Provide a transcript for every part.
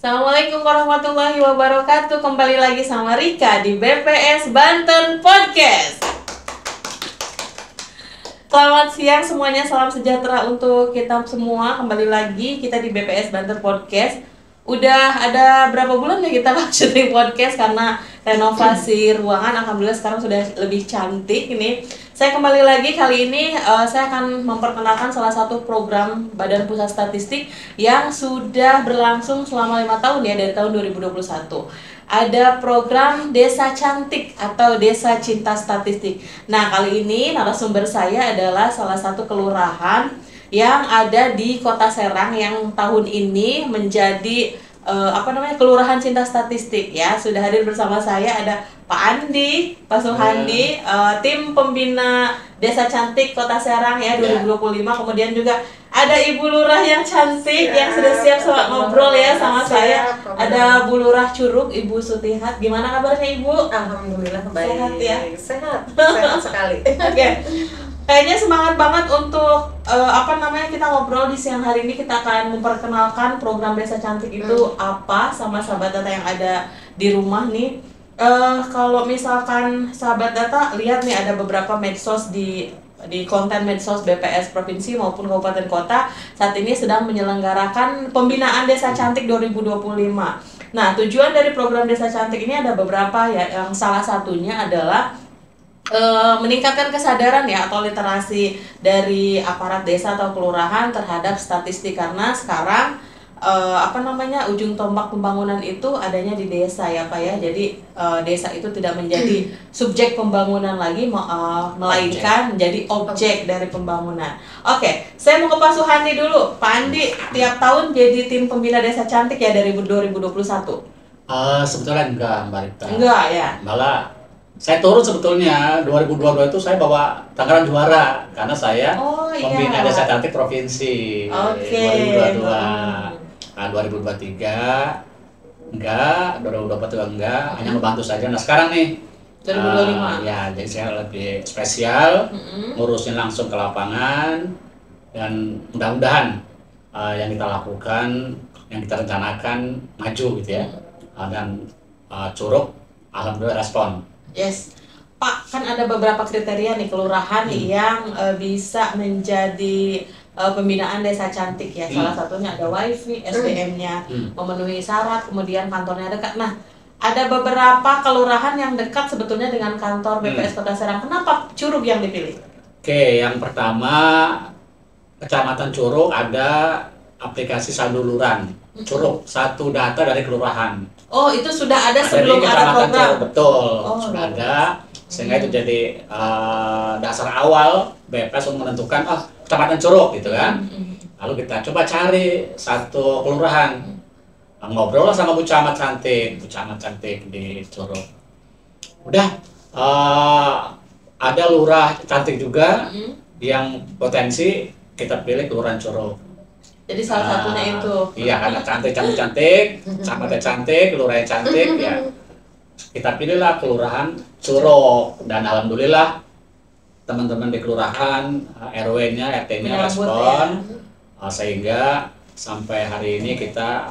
Assalamualaikum warahmatullahi wabarakatuh. Kembali lagi sama Rika di BPS Banten Podcast. Selamat siang semuanya, salam sejahtera untuk kita semua. Kembali lagi kita di BPS Banten Podcast. Udah ada berapa bulan ya kita syuting podcast karena renovasi ruangan. Alhamdulillah sekarang sudah lebih cantik ini. Saya kembali lagi kali ini saya akan memperkenalkan salah satu program Badan Pusat Statistik yang sudah berlangsung selama 5 tahun ya, dari tahun 2021. Ada program Desa Cantik atau Desa Cinta Statistik. Nah, kali ini narasumber saya adalah salah satu kelurahan yang ada di Kota Serang yang tahun ini menjadi Kelurahan Cinta Statistik ya. Sudah hadir bersama saya ada Pak Andi, Pak Suhandi, tim pembina Desa Cantik Kota Serang ya 2025. Kemudian juga ada Ibu Lurah yang cantik yang sudah siap ngobrol ya sama saya. Ada Bu Lurah Curug, Ibu Sutihat. Gimana kabarnya Ibu? Alhamdulillah baik. Sehat ya? Sehat sekali. Oke. Kayaknya semangat banget untuk kita ngobrol di siang hari ini. Kita akan memperkenalkan program Desa Cantik itu apa sama sahabat data yang ada di rumah nih. Kalau misalkan sahabat data lihat nih, ada beberapa medsos di konten medsos BPS Provinsi maupun Kabupaten Kota saat ini sedang menyelenggarakan pembinaan Desa Cantik 2025. Nah, tujuan dari program Desa Cantik ini ada beberapa ya, yang salah satunya adalah meningkatkan kesadaran ya atau literasi dari aparat desa atau kelurahan terhadap statistik, karena sekarang ujung tombak pembangunan itu adanya di desa ya Pak ya. Jadi desa itu tidak menjadi subjek pembangunan lagi, melainkan menjadi objek dari pembangunan. Oke, saya mau ke Pak Suhandi dulu. Pak Andi tiap tahun jadi tim pembina Desa Cantik ya dari 2021? Sebetulnya enggak, Mbak Rita. Enggak ya? Malah saya turun sebetulnya 2022 itu saya bawa Tangerang juara karena saya pembina Desa Cantik Provinsi 2022. Nah, 2023 enggak, 2024 enggak, hanya membantu saja. Nah, sekarang nih 2025. Ya, jadi saya lebih spesial ngurusin langsung ke lapangan, dan mudah-mudahan yang kita lakukan, yang kita rencanakan maju gitu ya. Dan Curug alhamdulillah respon. Yes, Pak, kan ada beberapa kriteria nih kelurahan yang bisa menjadi pembinaan Desa Cantik ya. Salah satunya ada wifi, SDM-nya memenuhi syarat, kemudian kantornya dekat. Nah, ada beberapa kelurahan yang dekat sebetulnya dengan kantor BPS Kota Serang. Kenapa Curug yang dipilih? Oke, yang pertama Kecamatan Curug ada aplikasi saldo lurah. Curug, satu data dari kelurahan. Oh, itu sudah ada sebelum ada program? Curug, betul, sudah ada. Sehingga itu jadi dasar awal BPS untuk menentukan Kecamatan Curug gitu kan. Lalu kita coba cari satu kelurahan. Ngobrol lah sama Bu Camat Cantik di Curug. Udah, ada lurah cantik juga yang potensi kita pilih kelurahan Curug. Jadi salah satunya itu. Iya, karena cantik, camatnya cantik, kelurahan cantik ya. Kita pilihlah kelurahan Curug, dan alhamdulillah teman-teman di kelurahan, RW-nya, RT-nya respon ya. Sehingga sampai hari ini kita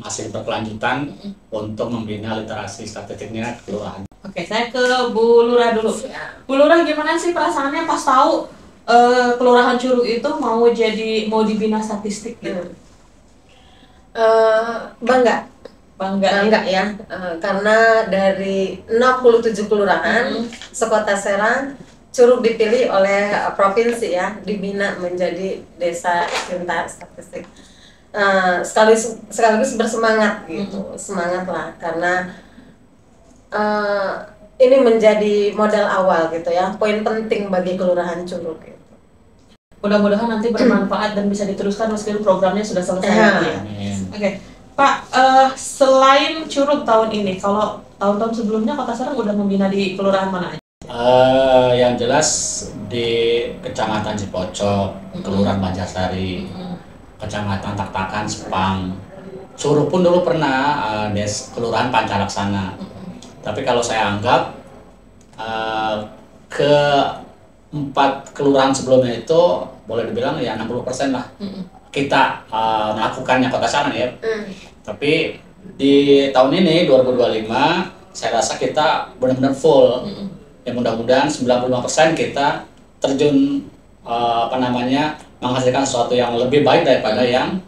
masih berkelanjutan untuk membina literasi statistiknya kelurahan. Oke, saya ke Bu Lurah dulu. Bu Lurah, gimana sih perasaannya pas tahu kelurahan Curug itu mau dibina statistik gitu? Bangga ya, karena dari 67 kelurahan sekota Serang, Curug dipilih oleh provinsi ya, dibina menjadi Desa Cinta Statistik. Sekaligus bersemangat gitu, semangat lah, karena ini menjadi modal awal gitu ya, poin penting bagi kelurahan Curug gitu. Mudah-mudahan nanti bermanfaat dan bisa diteruskan meskipun programnya sudah selesai. Oke, Pak, selain Curug tahun ini, kalau tahun-tahun sebelumnya Kota Serang udah membina di kelurahan mana aja? Yang jelas di Kecamatan Cipocok, Kelurahan Banjarsari, Kecamatan Taktakan, Sepang. Curug pun dulu pernah Kelurahan Pancalaksana. Tapi kalau saya anggap ke 4 kelurahan sebelumnya itu boleh dibilang ya 60% lah kita melakukannya Kota Serang ya. Tapi di tahun ini 2025 saya rasa kita benar-benar full. Ya mudah-mudahan 95% kita terjun menghasilkan sesuatu yang lebih baik daripada yang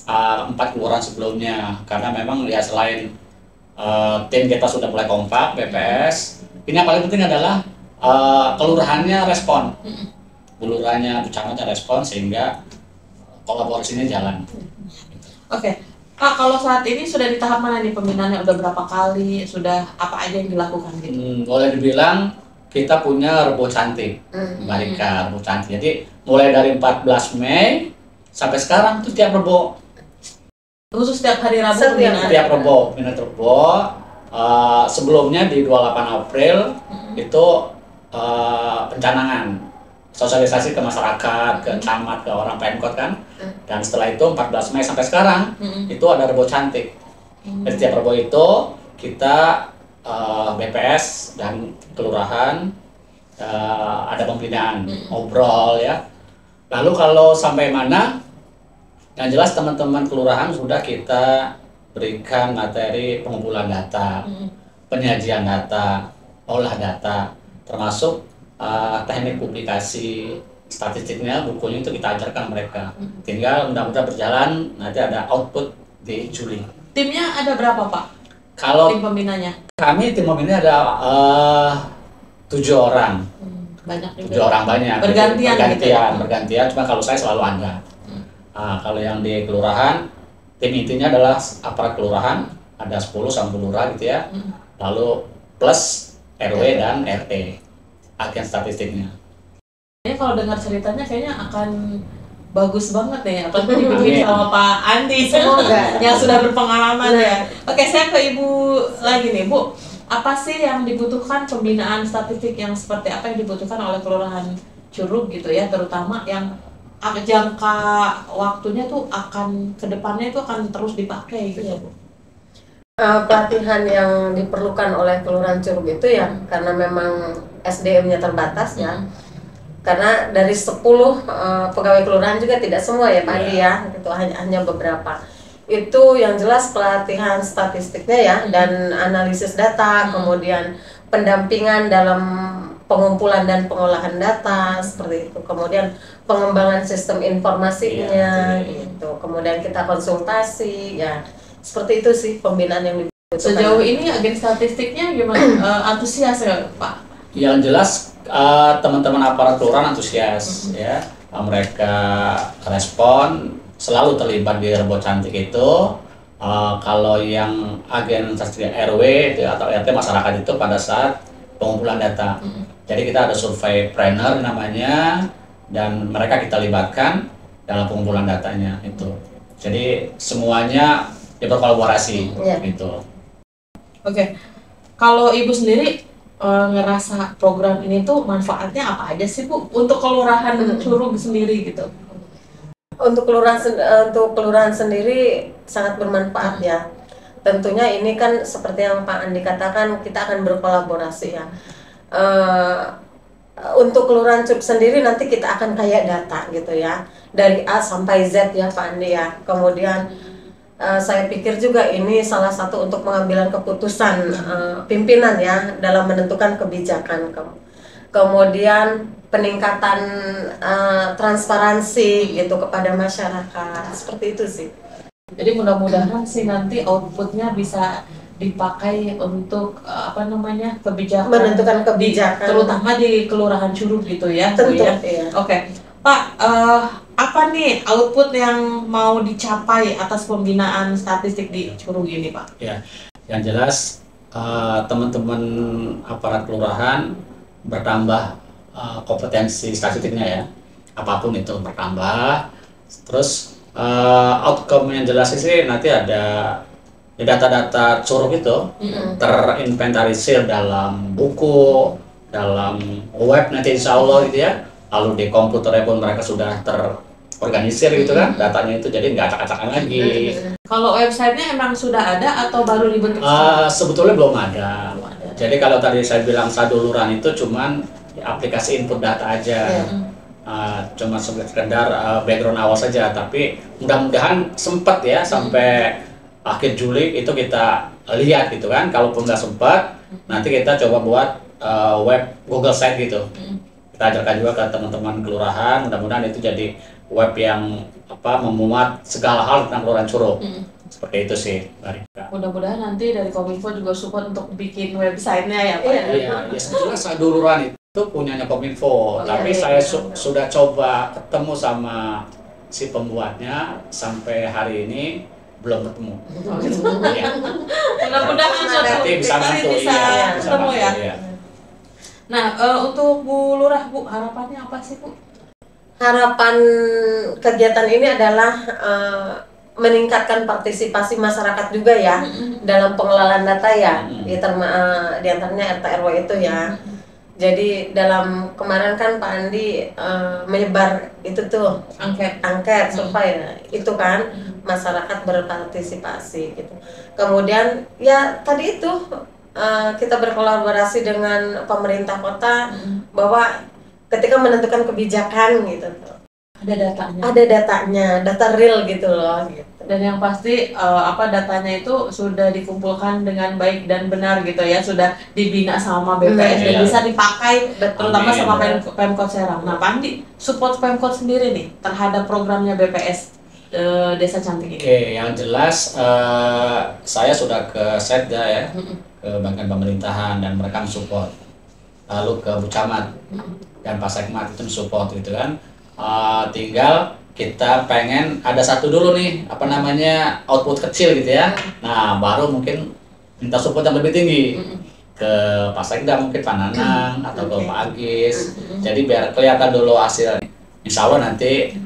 4 kelurahan sebelumnya. Karena memang ya selain tim kita sudah mulai kompak, BPS, ini yang paling penting adalah kelurahannya respon. Kelurahannya, kecamatan respon sehingga kolaborasinya jalan. Oke. Pak, kalau saat ini sudah di tahap mana nih pembinaannya? Udah berapa kali? Sudah apa aja yang dilakukan gitu? Boleh dibilang kita punya Rebo Cantik, Mbak Rika, Rebo Cantik. Jadi mulai dari 14 Mei sampai sekarang tuh tiap Rebo. Khusus setiap hari Rabu Setiap Rebo, minat Rebo. Sebelumnya di 28 April itu pencanangan. Sosialisasi ke masyarakat, ke camat, ke orang Pemkot kan. Dan setelah itu 14 Mei sampai sekarang itu ada Rebo Cantik. Di setiap Rebo itu kita BPS dan kelurahan ada pembinaan, ngobrol ya. Lalu kalau sampai mana, yang jelas teman-teman kelurahan sudah kita berikan materi pengumpulan data, penyajian data, olah data, termasuk teknik publikasi statistiknya, bukunya itu kita ajarkan mereka. Tinggal mudah-mudahan berjalan, nanti ada output di Juli. Timnya ada berapa Pak? Kalau tim pembinanya? Kami tim pembina ada 7 orang. Banyak juga. 7 orang banyak. Bergantian gitu ya? Bergantian. Cuma kalau saya selalu ada. Kalau yang di kelurahan, tim intinya adalah aparat kelurahan, ada 10 sama lurah gitu ya. Lalu plus RW dan RT, agen statistiknya. Ini kalau dengar ceritanya kayaknya akan bagus banget nih, apalagi dibimbing sama Pak Andi yang sudah berpengalaman ya. Oke, saya ke Ibu lagi nih, Bu. Apa sih yang dibutuhkan pembinaan statistik yang seperti apa yang dibutuhkan oleh Kelurahan Curug gitu ya, terutama yang jangka waktunya tuh akan kedepannya itu akan terus dipakai gitu, Bu. Pelatihan yang diperlukan oleh Kelurahan Curug itu ya karena memang SDM-nya terbatas ya. Karena dari 10 pegawai kelurahan juga tidak semua ya Pak Andi ya, itu hanya beberapa. Itu yang jelas pelatihan statistiknya ya dan analisis data, kemudian pendampingan dalam pengumpulan dan pengolahan data seperti itu. Kemudian pengembangan sistem informasinya gitu. Kemudian kita konsultasi ya. Seperti itu sih pembinaan yang dibutuhkan. Sejauh ini agen statistiknya gimana? Antusias ya Pak? Yang jelas teman-teman aparat kelurahan antusias ya. Mereka respon, selalu terlibat di Rebo Cantik itu. Kalau yang agen statistik RW itu, atau RT masyarakat itu pada saat pengumpulan data. Jadi kita ada survei planner namanya, dan mereka kita libatkan dalam pengumpulan datanya itu. Jadi semuanya berkolaborasi gitu. Oke. Kalau Ibu sendiri ngerasa program ini tuh manfaatnya apa aja sih Bu untuk kelurahan Curug sendiri gitu? Untuk kelurahan sendiri sangat bermanfaat ya. Tentunya ini kan seperti yang Pak Andi katakan, kita akan berkolaborasi ya. Untuk kelurahan Curug sendiri nanti kita akan kayak data gitu ya, dari A sampai Z ya Pak Andi ya. Kemudian saya pikir juga ini salah satu untuk pengambilan keputusan pimpinan ya dalam menentukan kebijakan. Kemudian peningkatan transparansi gitu kepada masyarakat, seperti itu sih. Jadi mudah-mudahan sih nanti outputnya bisa dipakai untuk kebijakan, menentukan kebijakan, terutama di Kelurahan Curug gitu ya. Tentu, ya. Iya. Oke. Pak, apa nih output yang mau dicapai atas pembinaan statistik di Curug ini, Pak? Ya, yang jelas teman-teman aparat kelurahan bertambah kompetensi statistiknya ya, apapun itu bertambah. Terus outcome yang jelas sih nanti ada data-data Curug itu terinventarisir dalam buku, dalam web nanti insya Allah gitu ya. Lalu di komputernya pun mereka sudah terorganisir gitu kan, datanya itu jadi nggak acak-acakan lagi. Kalau websitenya emang sudah ada atau baru dibentuk? Sebetulnya belum ada. Jadi kalau tadi saya bilang saduluran itu cuman aplikasi input data aja, cuma sekedar background awal saja. Tapi mudah-mudahan sempat ya sampai akhir Juli itu kita lihat gitu kan. Kalaupun nggak sempat, nanti kita coba buat web Google Site gitu. Kita ajarkan juga ke teman-teman kelurahan, mudah-mudahan itu jadi web yang memuat segala hal tentang Kelurahan Curug. Seperti itu sih, Mbak Rika. Mudah-mudahan nanti dari Kominfo juga support untuk bikin websitenya ya Pak. Iya, ya sebetulnya saya duluan itu punyanya Kominfo, tapi saya sudah coba ketemu sama si pembuatnya sampai hari ini belum ketemu. Iya. Mudah-mudahan Nanti bisa bantu, iya, bisa ketemu bantu, ya. iya. Nah, untuk Bu Lurah, Bu, harapannya apa sih, Bu? Harapan kegiatan ini adalah meningkatkan partisipasi masyarakat juga ya dalam pengelolaan data ya, di antaranya RT RW itu ya. Jadi dalam kemarin kan Pak Andi menyebar itu tuh angket survei itu kan, masyarakat berpartisipasi gitu. Kemudian ya tadi itu kita berkolaborasi dengan pemerintah kota bahwa ketika menentukan kebijakan gitu ada datanya, data real gitu loh gitu. Dan yang pasti datanya itu sudah dikumpulkan dengan baik dan benar gitu ya, sudah dibina sama BPS dan bisa dipakai terutama sama Pemkot Serang. Nah, Pak Andi, support Pemkot sendiri nih terhadap programnya BPS Desa Cantik ini. Oke, yang jelas saya sudah ke Setda ya, ke bagian pemerintahan dan mereka mensupport. Lalu ke Bu Camat dan Pak Sekmat itu mensupport gitu kan. Tinggal kita pengen ada satu dulu nih output kecil gitu ya. Nah, baru mungkin minta support yang lebih tinggi ke Pak Sekda, mungkin Pak Nanang atau ke Pak Agis. Jadi biar kelihatan dulu hasilnya. Insya Allah nanti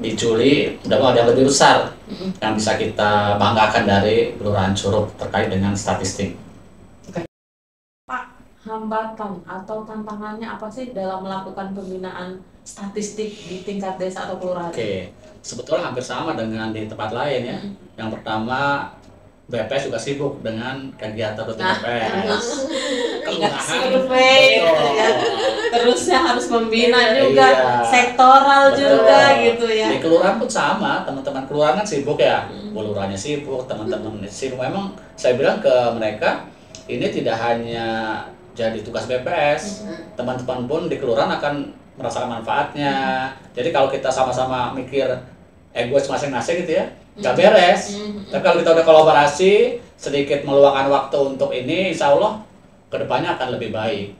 di Juli udah ada yang lebih besar yang bisa kita banggakan dari Kelurahan Curug terkait dengan statistik. Pak, hambatan atau tantangannya apa sih dalam melakukan pembinaan statistik di tingkat desa atau kelurahan? Oke, sebetulnya hampir sama dengan di tempat lain ya. Yang pertama, BPS juga sibuk dengan kegiatan rutin BPS. Kelurahan, terusnya harus membina juga, sektoral juga gitu ya. Di kelurahan pun sama, teman-teman kelurahan kan sibuk ya. Kelurahannya sibuk, teman-teman sibuk. Memang saya bilang ke mereka, ini tidak hanya jadi tugas BPS, teman-teman pun di kelurahan akan merasakan manfaatnya. Jadi kalau kita sama-sama mikir egois masing-masing gitu ya, nggak beres. Tapi kalau kita udah kolaborasi, sedikit meluangkan waktu untuk ini, insya Allah kedepannya akan lebih baik.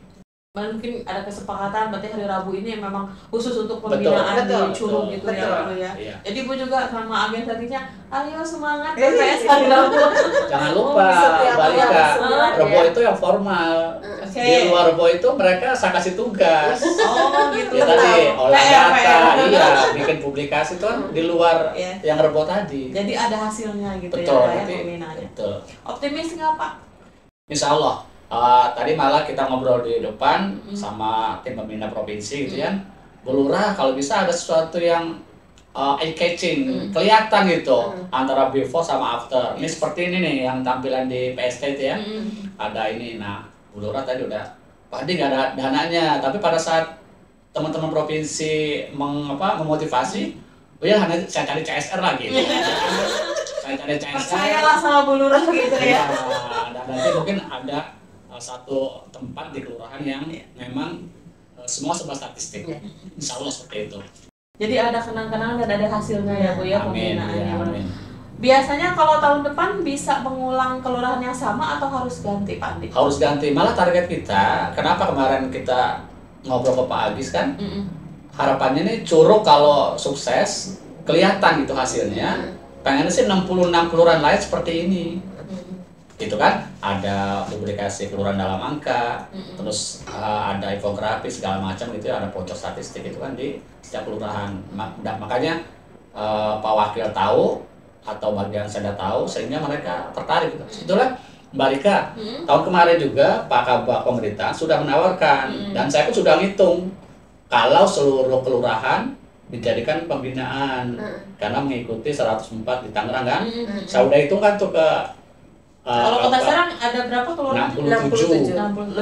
Mungkin ada kesepakatan berarti hari Rabu ini memang khusus untuk pembinaan di Curug gitu ya Bu ya. Iya. Jadi Bu juga sama agen tadinya, ayo semangat BPS hari Rabu. Jangan lupa Balika, Rebo itu yang formal. Di luar Rebo itu mereka saya kasih tugas. Oh gitu. Ya tadi olah data, iya, bikin publikasi itu kan di luar yang Rebo tadi. Jadi ada hasilnya gitu ya pembinaannya. Betul. Optimis nggak Pak? Insya Allah. Tadi malah kita ngobrol di depan sama tim pembina provinsi gitu ya. Bu Lurah kalau bisa ada sesuatu yang eye-catching, kelihatan gitu antara before sama after. Ini seperti ini nih yang tampilan di PSK itu ya. Ada ini. Nah, Bu Lurah tadi udah pasti nggak ada dananya, tapi pada saat teman-teman provinsi memotivasi, ya hanya saya cari CSR lagi. Saya cari CSR. Percayalah sama Bu Lurah gitu ya. Dan nanti mungkin ada satu tempat di kelurahan yang memang semua serba statistik. Insya Allah seperti itu. Jadi ada kenang-kenangan dan ada hasilnya ya Bu ya pembinaannya. Amin. Biasanya kalau tahun depan bisa mengulang kelurahan yang sama atau harus ganti Pak Andi? Harus ganti. Malah target kita, kenapa kemarin kita ngobrol ke Pak Agis kan? Harapannya nih Curug kalau sukses kelihatan gitu hasilnya. Pengennya sih 66 kelurahan lain seperti ini. Gitu kan, ada publikasi kelurahan dalam angka, terus ada infografis segala macam gitu ya, ada pojok statistik itu kan di setiap kelurahan. Makanya Pak Wakil tahu atau bagian saya tahu sehingga mereka tertarik gitu. Sebetulnya Mbak Rika, tahun kemarin juga Pak Kabak pemerintah sudah menawarkan dan saya pun sudah ngitung kalau seluruh kelurahan dijadikan pembinaan karena mengikuti 104 di Tangerang kan. Saya udah hitung kan tuh ke kalau Kota Serang ada berapa kelurahan? 67. 60,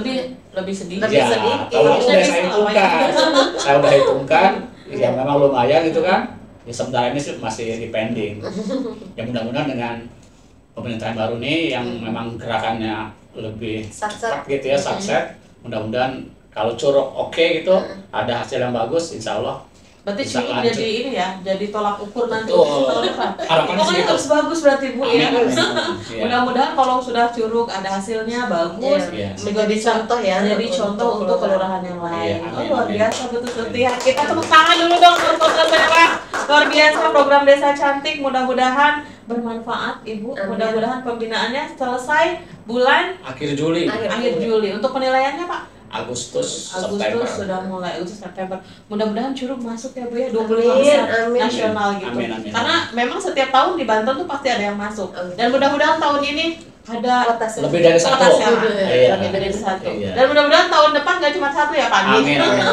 lebih sedikit. Ya, kalau itu udah saya hitungkan. Saya udah hitungkan, ya memang lumayan gitu kan. Ya sementara ini sih masih depending. Ya mudah-mudahan dengan pemerintahan baru nih yang memang gerakannya lebih cepat gitu ya, satset. Mudah-mudahan kalau Curug oke gitu, ada hasil yang bagus, insya Allah. Berarti bisa Curug lanjut. jadi ini ya, jadi tolak ukur nanti Betul. untuk tahun depan. Harapannya sih Pokoknya gitu. harus bagus berarti Bu ya. Amin, amin. Iya. Mudah-mudahan kalau sudah Curug ada hasilnya bagus, Iya. juga bisa contoh ya jadi untuk contoh untuk kelurahan yang Iya, lain. amin, Oh luar amin. biasa betul setia. Kita tepuk tangan dulu dong untuk program merah. Luar biasa program Desa Cantik. Mudah-mudahan bermanfaat Ibu. Amin. Mudah-mudahan pembinaannya selesai bulan Akhir Juli, akhir Juli. Untuk penilaiannya Pak? Agustus, September. Sudah mulai Agustus September. Mudah-mudahan Curug masuk ya Bu ya 25 Amin, besar amin. nasional gitu. Amin, amin. Karena memang setiap tahun di Banten tuh pasti ada yang masuk. Dan mudah-mudahan tahun ini ada Lebih dari satu. kota Serang. Iya. Lebih dari satu. Iya. Dan mudah-mudahan tahun depan gak cuma satu ya Pak. Amin, amin.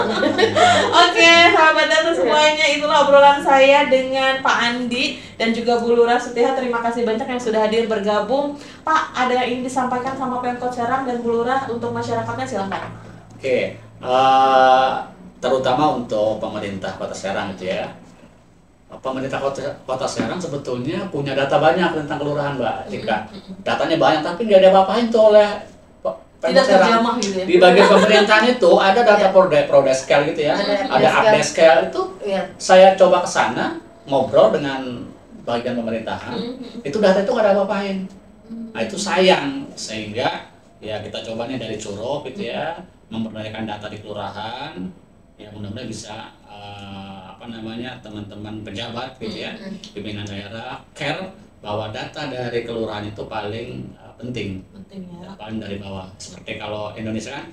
Oke, sahabat data semuanya, itulah obrolan saya dengan Pak Andi dan juga Bu Lurah Sutiha. Terima kasih banyak yang sudah hadir bergabung. Pak, ada yang ingin disampaikan sama Pemkot Serang dan Bu Lurah untuk masyarakatnya, silakan. Oke, terutama untuk pemerintah Kota Serang gitu ya. Pemerintah Kota Serang sebetulnya punya data banyak tentang kelurahan, Mbak Cika. Datanya banyak, tapi nggak ada apa-apain tuh oleh Pemkot Tidak Serang. terjamah gitu ya. Di bagian pemerintahan itu ada data prodeskel gitu ya, ada updeskel itu. Iya. Saya coba ke sana ngobrol dengan bagian pemerintahan, itu data itu nggak ada apa-apain. Nah itu sayang, sehingga ya kita coba nih dari Curug gitu ya, memperdayakan data di kelurahan, ya mudah-mudahan bisa teman-teman pejabat gitu ya, pimpinan daerah care bahwa data dari kelurahan itu paling penting ya. paling dari bawah. Seperti kalau Indonesia kan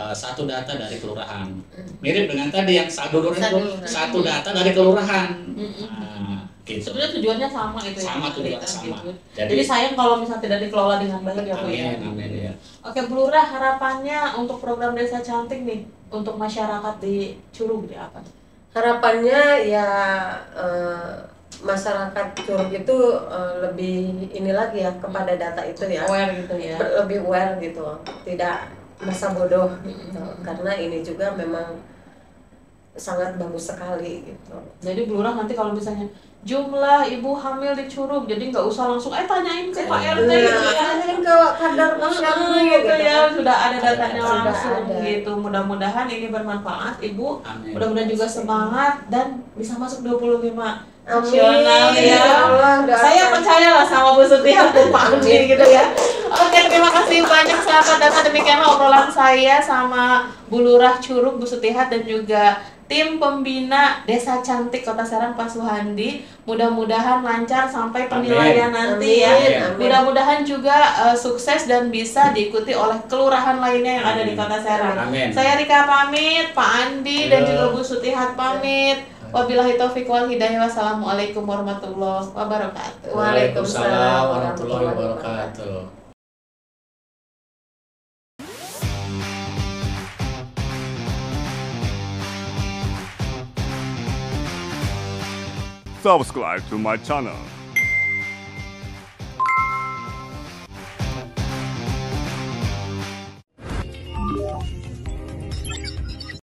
satu data dari kelurahan, mirip dengan tadi yang Sadulur itu satu data dari kelurahan. Gitu. Sebenarnya tujuannya sama itu ya. Sama tujuan sama. Gitu. Jadi sayang kalau misalnya tidak dikelola dengan baik ya Bu ya. Amin ya. Oke Bu Lurah, harapannya untuk program Desa Cantik nih untuk masyarakat di Curug di apa? Harapannya ya masyarakat Curug itu lebih ini lagi ya kepada data itu ya, Aware gitu ya. lebih aware gitu, tidak masa bodoh gitu. Karena ini juga memang sangat bagus sekali gitu. Jadi Bu Lurah nanti kalau misalnya jumlah ibu hamil di Curug, jadi nggak usah langsung tanyain ke Pak RT gitu ya. Tanyain ke kadar posyandu Gitu ya, sudah ada datanya Sudah langsung ada. gitu. Mudah-mudahan ini bermanfaat Ibu. Amin. Mudah-mudahan juga semangat dan bisa masuk 25 Amin. nasional ya. Ya Allah, doakan. Saya percaya lah sama Bu Sutiha dan Pak Andi gitu ya. Oke, terima kasih banyak sahabat data. Demikianlah obrolan saya sama Bu Lurah Curug, Bu Sutiha dan juga tim pembina Desa Cantik Kota Serang Pak Suhandi. Mudah-mudahan lancar sampai penilaian nanti ya. Amin. Mudah-mudahan juga sukses dan bisa diikuti oleh kelurahan lainnya yang ada di Kota Serang. Amin. Saya Rika pamit, Pak Andi dan juga Bu Sutihat pamit. Wabillahi taufiq wal hidayah. Wassalamualaikum warahmatullahi wabarakatuh. Waalaikumsalam warahmatullahi wabarakatuh. Subscribe to my channel